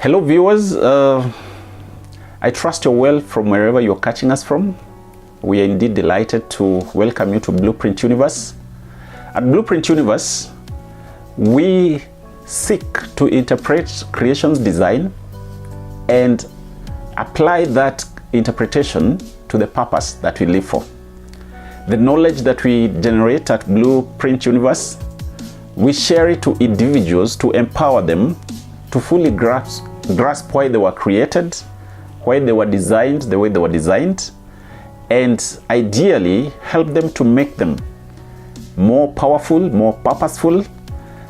Hello viewers, I trust you're well from wherever you're catching us from. We are indeed delighted to welcome you to Blueprint Universe. At Blueprint Universe, we seek to interpret creation's design and apply that interpretation to the purpose that we live for. The knowledge that we generate at Blueprint Universe, we share it to individuals to empower them to fully grasp why they were created, why they were designed the way they were designed, and ideally help them to make them more powerful, more purposeful,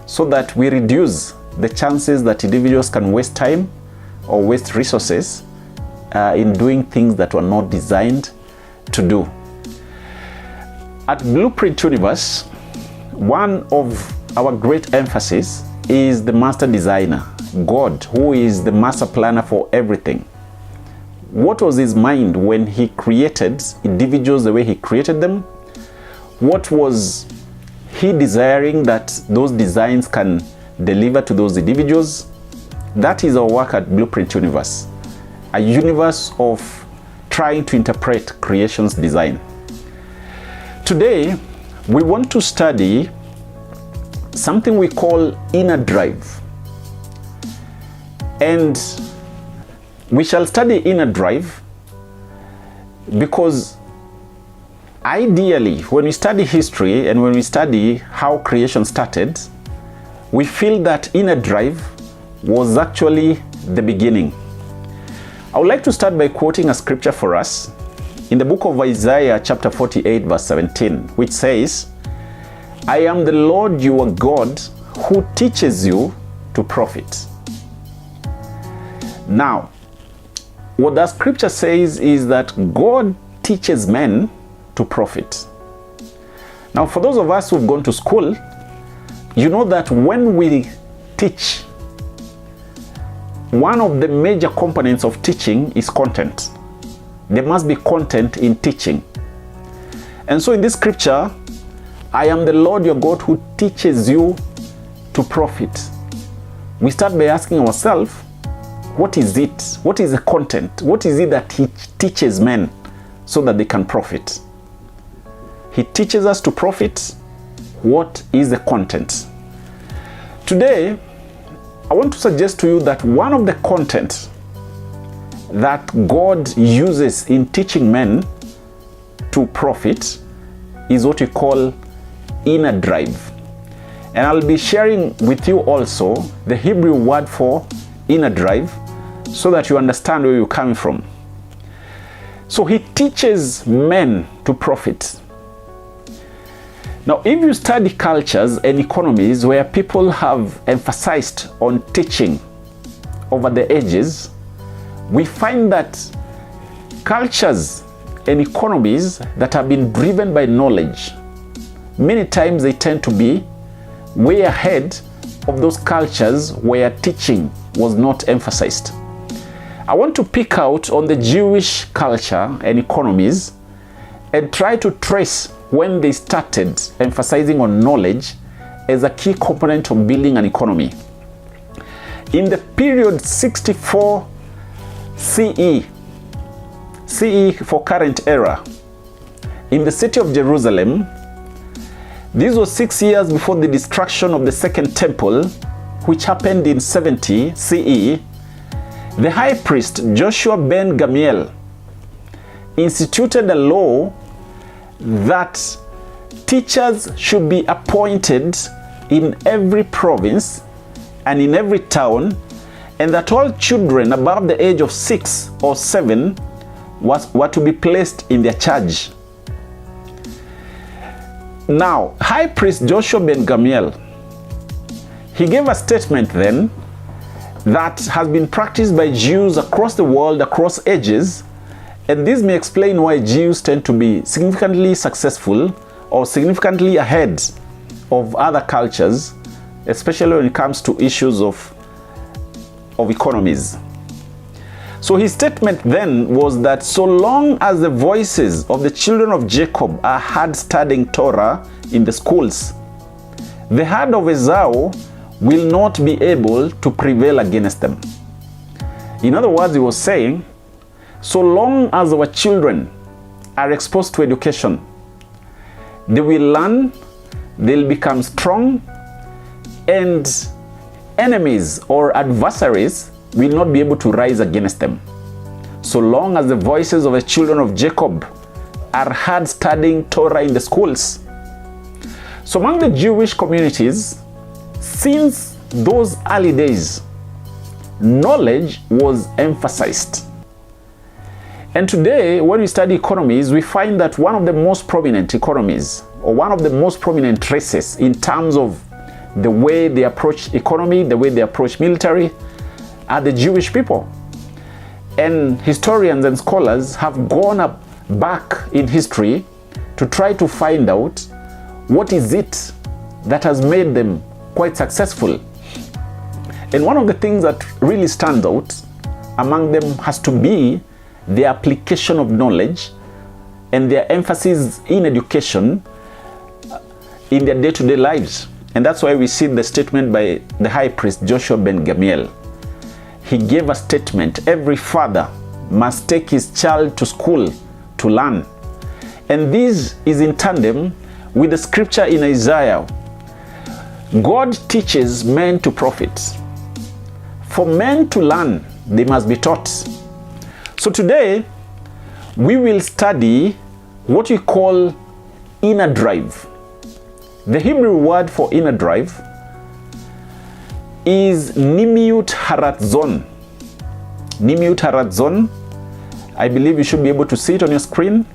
so that we reduce the chances that individuals can waste time or waste resources in doing things that were not designed to do. At Blueprint Universe, one of our great emphasis is the master designer, God, who is the master planner for everything. What was his mind when he created individuals the way he created them? What was he desiring that those designs can deliver to those individuals? That is our work at Blueprint Universe, a universe of trying to interpret creation's design. Today, we want to study something we call inner drive. And we shall study inner drive because ideally, when we study history and when we study how creation started, we feel that inner drive was actually the beginning. I would like to start by quoting a scripture for us in the book of Isaiah chapter 48 verse 17, which says, "I am the Lord your God who teaches you to profit." Now, what that scripture says is that God teaches men to profit. Now, for those of us who've gone to school, you know that when we teach, one of the major components of teaching is content. There must be content in teaching. And so in this scripture, "I am the Lord your God who teaches you to profit." We start by asking ourselves, what is it? What is the content? What is it that he teaches men so that they can profit? He teaches us to profit. What is the content? Today, I want to suggest to you that one of the content that God uses in teaching men to profit is what we call inner drive. And I'll be sharing with you also the Hebrew word for inner drive so that you understand where you're coming from. So he teaches men to profit. Now, if you study cultures and economies where people have emphasized on teaching over the ages, we find that cultures and economies that have been driven by knowledge, many times they tend to be way ahead of those cultures where teaching was not emphasized. I want to pick out on the Jewish culture and economies and try to trace when they started emphasizing on knowledge as a key component of building an economy. In the period 64 CE for current era, in the city of Jerusalem, this was 6 years before the destruction of the Second Temple, which happened in 70 CE, the high priest Joshua ben Gamliel instituted a law that teachers should be appointed in every province and in every town, and that all children above the age of 6 or 7 were to be placed in their charge. Now, high priest Joshua ben Gamliel, he gave a statement then that has been practiced by Jews across the world, across ages, and this may explain why Jews tend to be significantly successful or significantly ahead of other cultures, especially when it comes to issues of economies. So his statement then was that so long as the voices of the children of Jacob are heard studying Torah in the schools, the herd of Esau will not be able to prevail against them. In other words, he was saying, so long as our children are exposed to education, they will learn, they'll become strong, and enemies or adversaries will not be able to rise against them. So long as the voices of the children of Jacob are heard studying Torah in the schools. So among the Jewish communities, since those early days, knowledge was emphasized. And today, when we study economies, we find that one of the most prominent economies, or one of the most prominent traces in terms of the way they approach economy, the way they approach military, are the Jewish people. And historians and scholars have gone up back in history to try to find out what is it that has made them quite successful. And one of the things that really stands out among them has to be the application of knowledge and their emphasis in education in their day-to-day lives. And that's why we see the statement by the high priest Joshua ben Gamliel. He gave a statement: every father must take his child to school to learn. And this is in tandem with the scripture in Isaiah. God teaches men to profit. For men to learn, they must be taught. So today, we will study what we call inner drive. The Hebrew word for inner drive is nimiut haratzon. Nimiut haratzon. I believe you should be able to see it on your screen.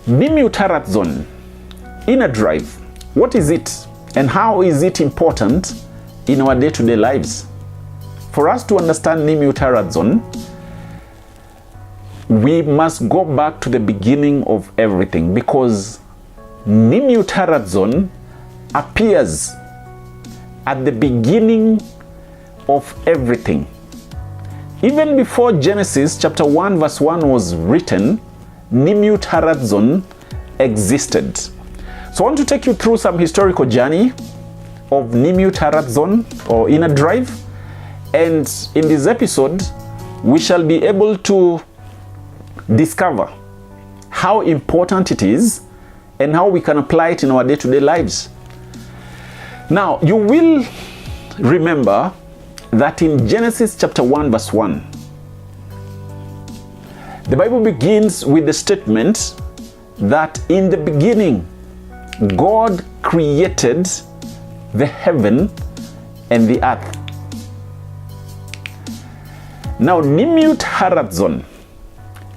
Nimiut haratzon, inner drive. What is it and how is it important in our day-to-day lives? For us to understand nimiut haratzon, we must go back to the beginning of everything, because nimiut haratzon appears at the beginning of everything. Even before Genesis chapter 1 verse 1 was written, nimiut haratzon existed. So I want to take you through some historical journey of nimiut haratzon, or inner drive. And in this episode, we shall be able to discover how important it is and how we can apply it in our day-to-day lives. Now, you will remember that in Genesis chapter 1 verse 1, the Bible begins with the statement that in the beginning, God created the heaven and the earth. Now, nimiut haratzon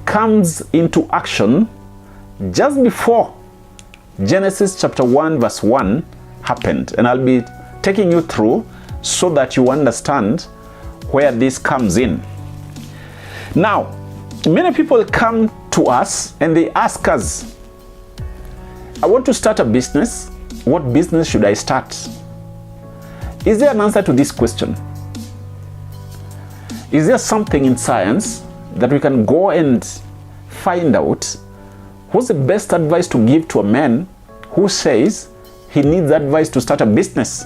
comes into action just before Genesis chapter 1 verse 1 happened. And I'll be taking you through so that you understand where this comes in. Now, many people come to us and they ask us, I want to start a business. What business should I start? Is there an answer to this question? Is there something in science that we can go and find out? What's the best advice to give to a man who says he needs advice to start a business?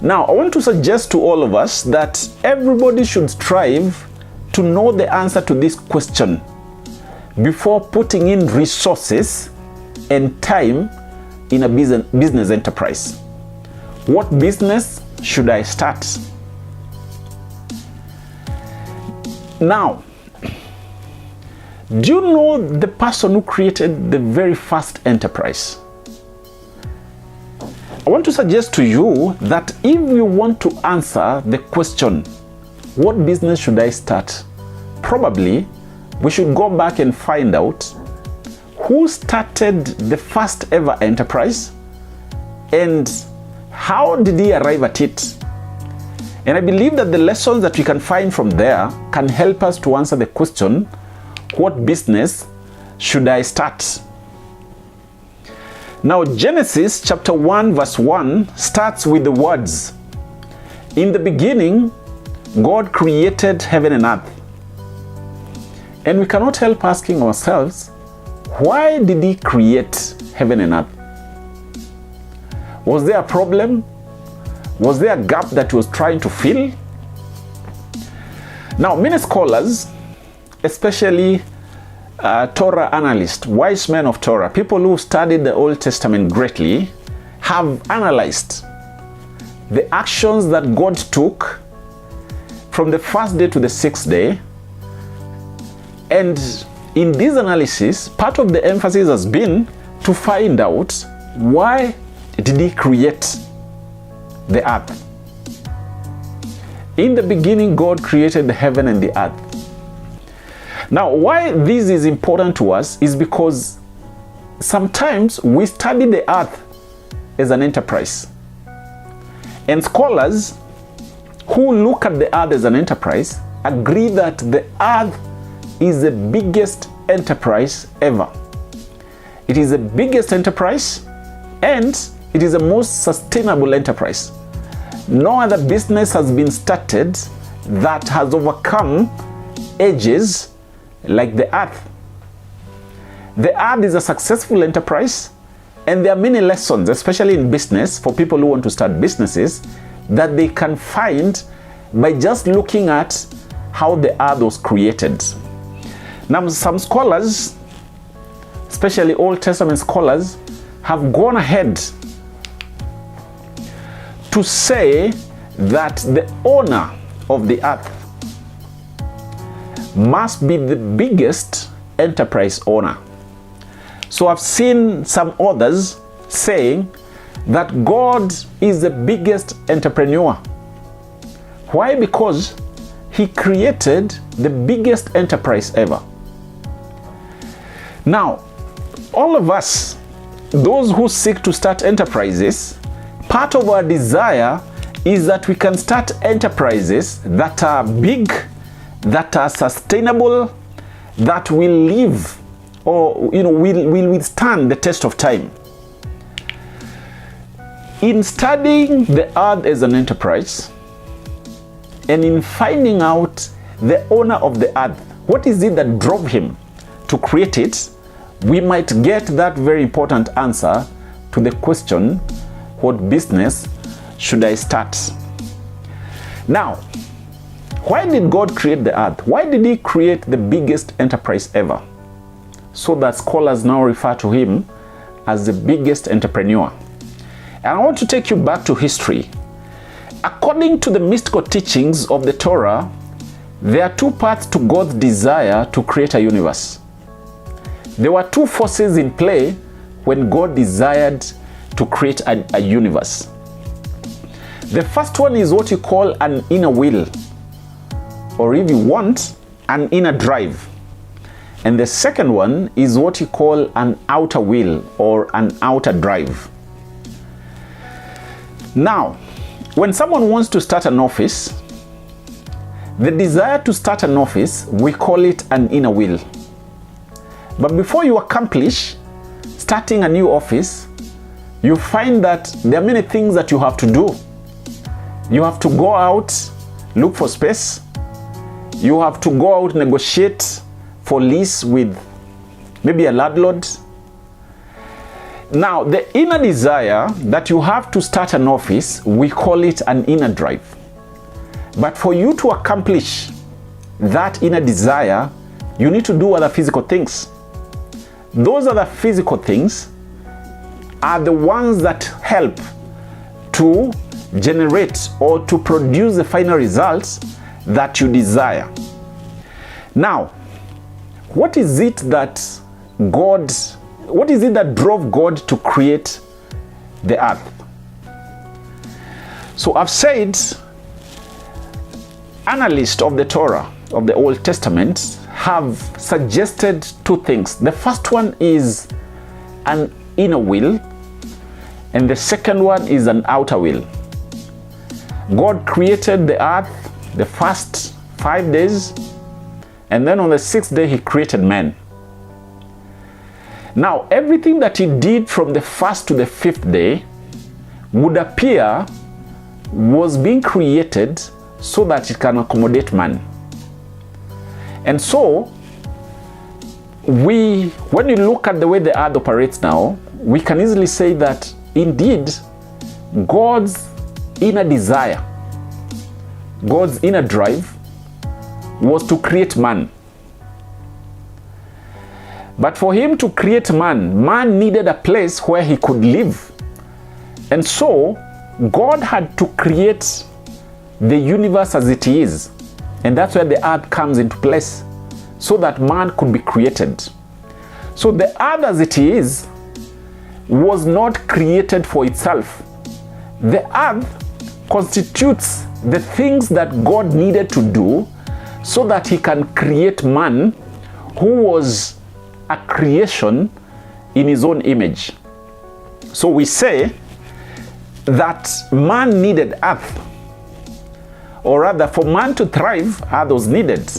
Now, I want to suggest to all of us that everybody should strive to know the answer to this question before putting in resources and time in a business enterprise. What business should I start? Now, do you know the person who created the very first enterprise? I want to suggest to you that if you want to answer the question, what business should I start? Probably we should go back and find out who started the first ever enterprise and how did he arrive at it. And I believe that the lessons that we can find from there can help us to answer the question, what business should I start? Now, Genesis chapter 1 verse 1 starts with the words, in the beginning, God created heaven and earth. And we cannot help asking ourselves, why did he create heaven and earth? Was there a problem? Was there a gap that he was trying to fill? Now, many scholars, especially Torah analysts, wise men of Torah, people who studied the Old Testament greatly, have analyzed the actions that God took from the first day to the sixth day. And in this analysis, part of the emphasis has been to find out why did he create the earth. In the beginning, God created the heaven and the earth. Now, why this is important to us is because sometimes we study the earth as an enterprise. And scholars who look at the earth as an enterprise agree that the earth is the biggest enterprise ever. It is the biggest enterprise and it is the most sustainable enterprise. No other business has been started that has overcome ages like the earth. The earth is a successful enterprise, and there are many lessons, especially in business, for people who want to start businesses, that they can find by just looking at how the earth was created. Now, some scholars, especially Old Testament scholars, have gone ahead to say that the owner of the earth must be the biggest enterprise owner. So I've seen some others saying that God is the biggest entrepreneur. Why? Because he created the biggest enterprise ever. Now, all of us, those who seek to start enterprises, part of our desire is that we can start enterprises that are big, that are sustainable, that will live or will withstand the test of time. In studying the earth as an enterprise and in finding out the owner of the earth, what is it that drove him to create it, we might get that very important answer to the question, what business should I start? Now, why did God create the earth? Why did he create the biggest enterprise ever? So that scholars now refer to him as the biggest entrepreneur. And I want to take you back to history. According to the mystical teachings of the Torah, there are two parts to God's desire to create a universe. There were two forces in play when God desired to create a universe. The first one is what you call an inner will, or if you want, an inner drive. And the second one is what you call an outer will or an outer drive. Now, when someone wants to start an office, the desire to start an office, we call it an inner will. But before you accomplish starting a new office, you find that there are many things that you have to do. You have to go out, look for space. You have to go out, negotiate for lease with maybe a landlord. Now, the inner desire that you have to start an office, we call it an inner drive. But for you to accomplish that inner desire, you need to do other physical things. Those other physical things are the ones that help to generate or to produce the final results that you desire. Now, what is it that drove God to create the earth? So I've said analysts of the Torah, of the Old Testament, have suggested two things. The first one is an inner will, and the second one is an outer will. God created the earth the first 5 days, and then on the sixth day he created man. Now, everything that he did from the first to the fifth day would appear was being created so that it can accommodate man. And so, when you look at the way the earth operates now, we can easily say that indeed God's inner desire, God's inner drive was to create man. But for him to create man, man needed a place where he could live. And so God had to create the universe as it is. And that's where the earth comes into place, so that man could be created. So the earth as it is was not created for itself. The earth constitutes the things that God needed to do so that he can create man, who was a creation in his own image. So we say that man needed earth, or rather for man to thrive, earth was needed.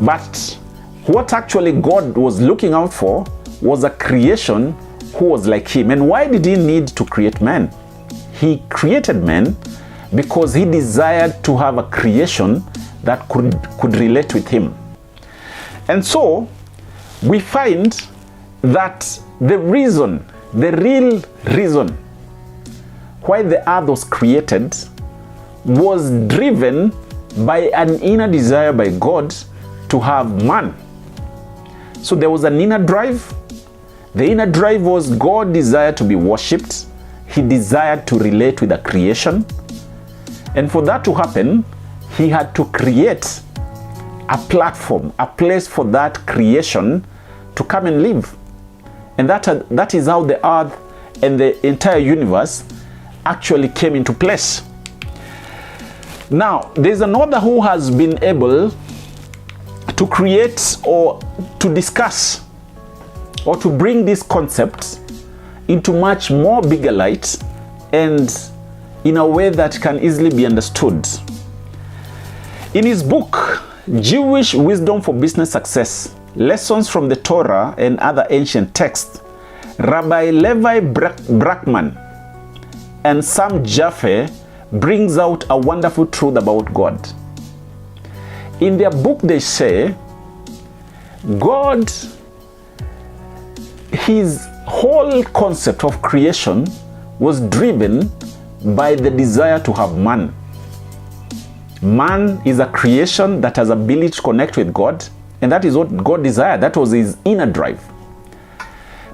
But what actually God was looking out for was a creation who was like him. And why did he need to create man? He created man because he desired to have a creation that could relate with him. And so we find that the real reason why the earth was created was driven by an inner desire by God to have man. So there was an inner drive. The inner drive was God desired to be worshipped. He desired to relate with the creation. And for that to happen, he had to create a platform, a place for that creation to come and live. And that is how the earth and the entire universe actually came into place. Now, there's another who has been able to create or to discuss or to bring this concept into much more bigger light and in a way that can easily be understood. In his book, Jewish Wisdom for Business Success, Lessons from the Torah and Other Ancient Texts, Rabbi Levi Brackman and Sam Jaffe brings out a wonderful truth about God. In their book, they say, God, his whole concept of creation was driven by the desire to have man. Man is a creation that has ability to connect with God, and that is what God desired. That was his inner drive.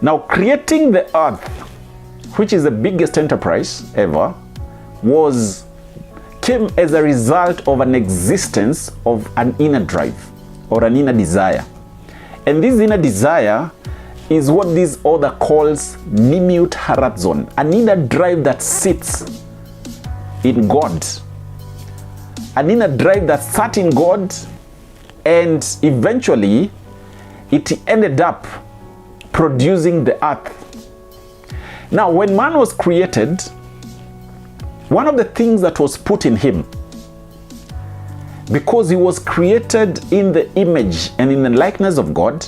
Now, creating the earth, which is the biggest enterprise ever, came as a result of an existence of an inner drive or an inner desire. And this inner desire is what this author calls Nimut Haratzon, an inner drive that sits in God. An inner drive that sat in God, and eventually it ended up producing the earth. Now, when man was created, one of the things that was put in him, because he was created in the image and in the likeness of God,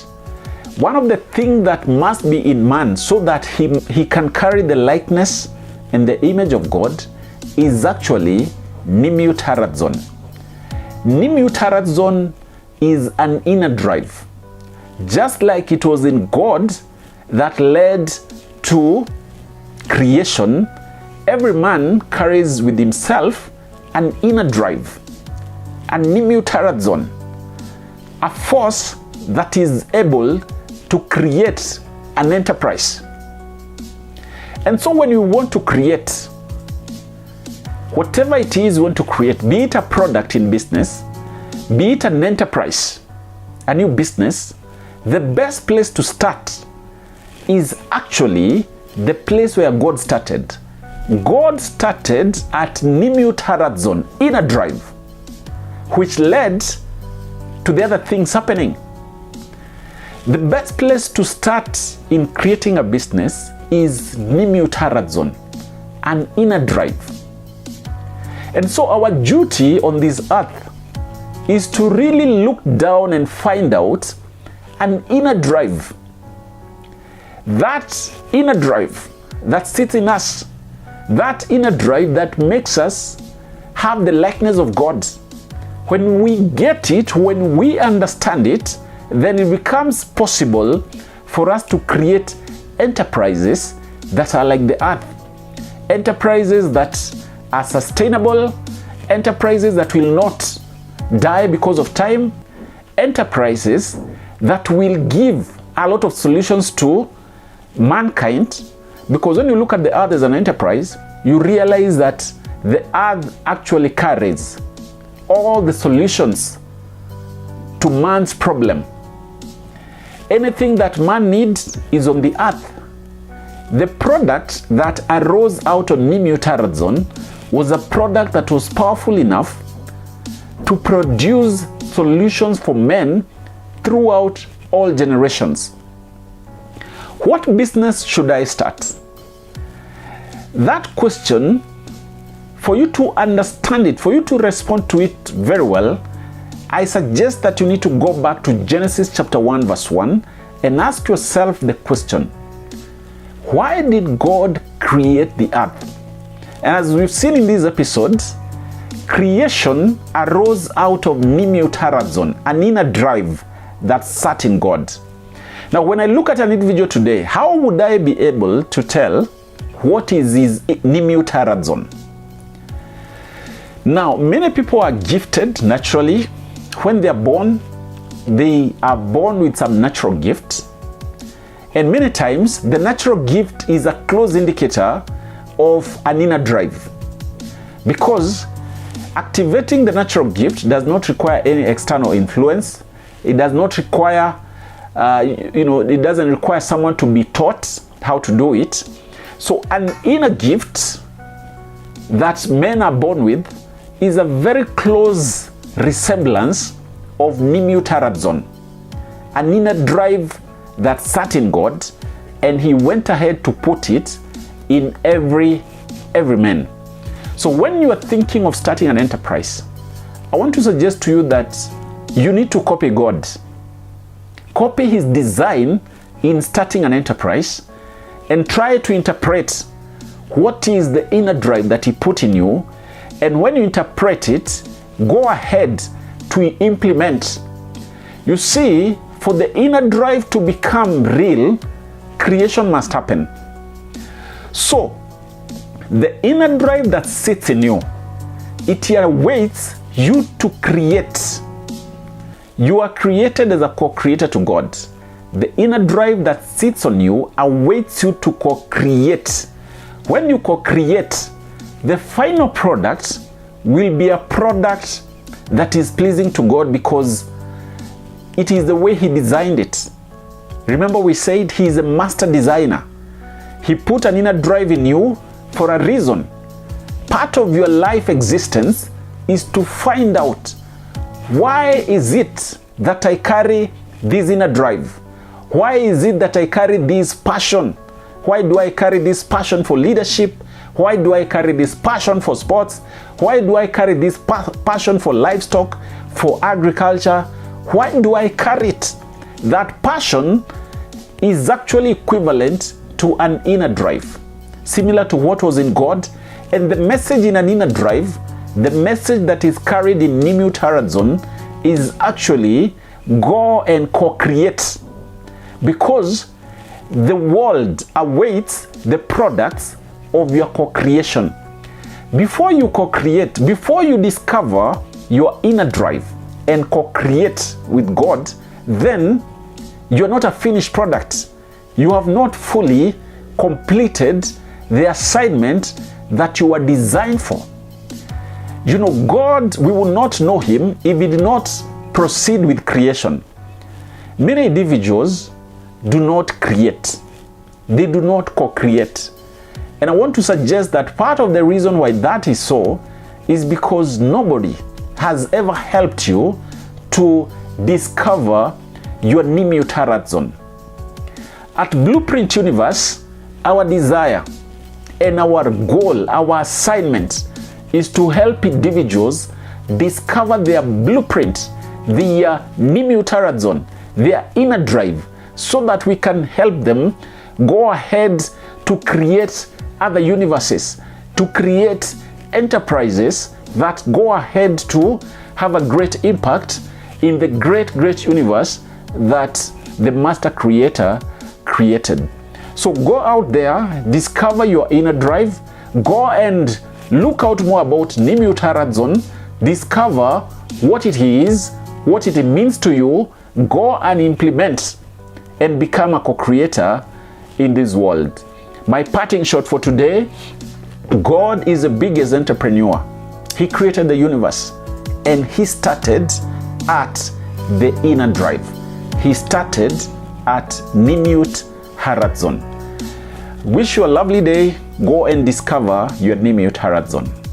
one of the things that must be in man so that he can carry the likeness and the image of God is actually Nimut Haratzon. Nimut Haratzon is an inner drive. Just like it was in God that led to creation, every man carries with himself an inner drive, a Nimut Haratzon, a force that is able to create an enterprise. And so when you want to create whatever it is you want to create, be it a product in business, be it an enterprise, a new business, the best place to start is actually the place where God started. God started at Nimut Haratzon, inner drive, which led to the other things happening. The best place to start in creating a business is Nimut Haratzon, an inner drive. And so our duty on this earth is to really look down and find out an inner drive. That inner drive that sits in us, that inner drive that makes us have the likeness of God. When we get it, when we understand it, then it becomes possible for us to create enterprises that are like the earth. Enterprises that are sustainable, enterprises that will not die because of time, enterprises that will give a lot of solutions to mankind. Because when you look at the earth as an enterprise, you realize that the earth actually carries all the solutions to man's problem. Anything that man needs is on the earth. The product that arose out of Nimeutaradzon was a product that was powerful enough to produce solutions for men throughout all generations. What business should I start? That question, for you to understand it, for you to respond to it very well, I suggest that you need to go back to Genesis chapter 1 verse 1 and ask yourself the question, why did God create the earth? And as we've seen in these episodes, creation arose out of Nimeutaradzon, an inner drive that sat in God. Now, when I look at an individual today, how would I be able to tell what is his Nimeutaradzon? Now, many people are gifted naturally. When they are born with some natural gift. And many times, the natural gift is a close indicator of an inner drive. Because activating the natural gift does not require any external influence. It does not require, it doesn't require someone to be taught how to do it. So an inner gift that men are born with is a very close resemblance of Nimeutaradzon, an inner drive that sat in God, and he went ahead to put it in every man. So when you are thinking of starting an enterprise, I want to suggest to you that you need to copy God. Copy his design in starting an enterprise and try to interpret what is the inner drive that he put in you. And when you interpret it, go ahead to implement. You see, for the inner drive to become real, creation must happen. So, the inner drive that sits in you, it awaits you to create. You are created as a co-creator to God. The inner drive that sits on you awaits you to co-create. When you co-create, the final product will be a product that is pleasing to God because it is the way he designed it. Remember, we said he is a master designer. He put an inner drive in you for a reason. Part of your life existence is to find out, why is it that I carry this inner drive? Why is it that I carry this passion? Why do I carry this passion for leadership? Why do I carry this passion for sports? Why do I carry this passion for livestock, for agriculture? Why do I carry it? That passion is actually equivalent to an inner drive, similar to what was in God. And the message in an inner drive, the message that is carried in Nimeutaradzon, is actually go and co-create, because the world awaits the products of your co-creation. Before you co-create, before you discover your inner drive and co-create with God, then you're not a finished product. You have not fully completed the assignment that you were designed for. You know, God, we will not know him if he did not proceed with creation. Many individuals do not create. They do not co-create. And I want to suggest that part of the reason why that is so is because nobody has ever helped you to discover your Nimeutaradzon. At Blueprint Universe, our desire and our goal, our assignment is to help individuals discover their blueprint, their Nimeutaradzon, their inner drive, so that we can help them go ahead to create other universes, to create enterprises that go ahead to have a great impact in the great universe that the master creator created. So go out there, discover your inner drive, go and look out more about Nimeutaradzon, Discover what it is, what it means to you. Go and implement and become a co-creator in this world. My parting shot for today: God is the biggest entrepreneur. He created the universe, and he started at the inner drive. He started at Nimut Haratzon. Wish you a lovely day. Go and discover your Nimut Haratzon.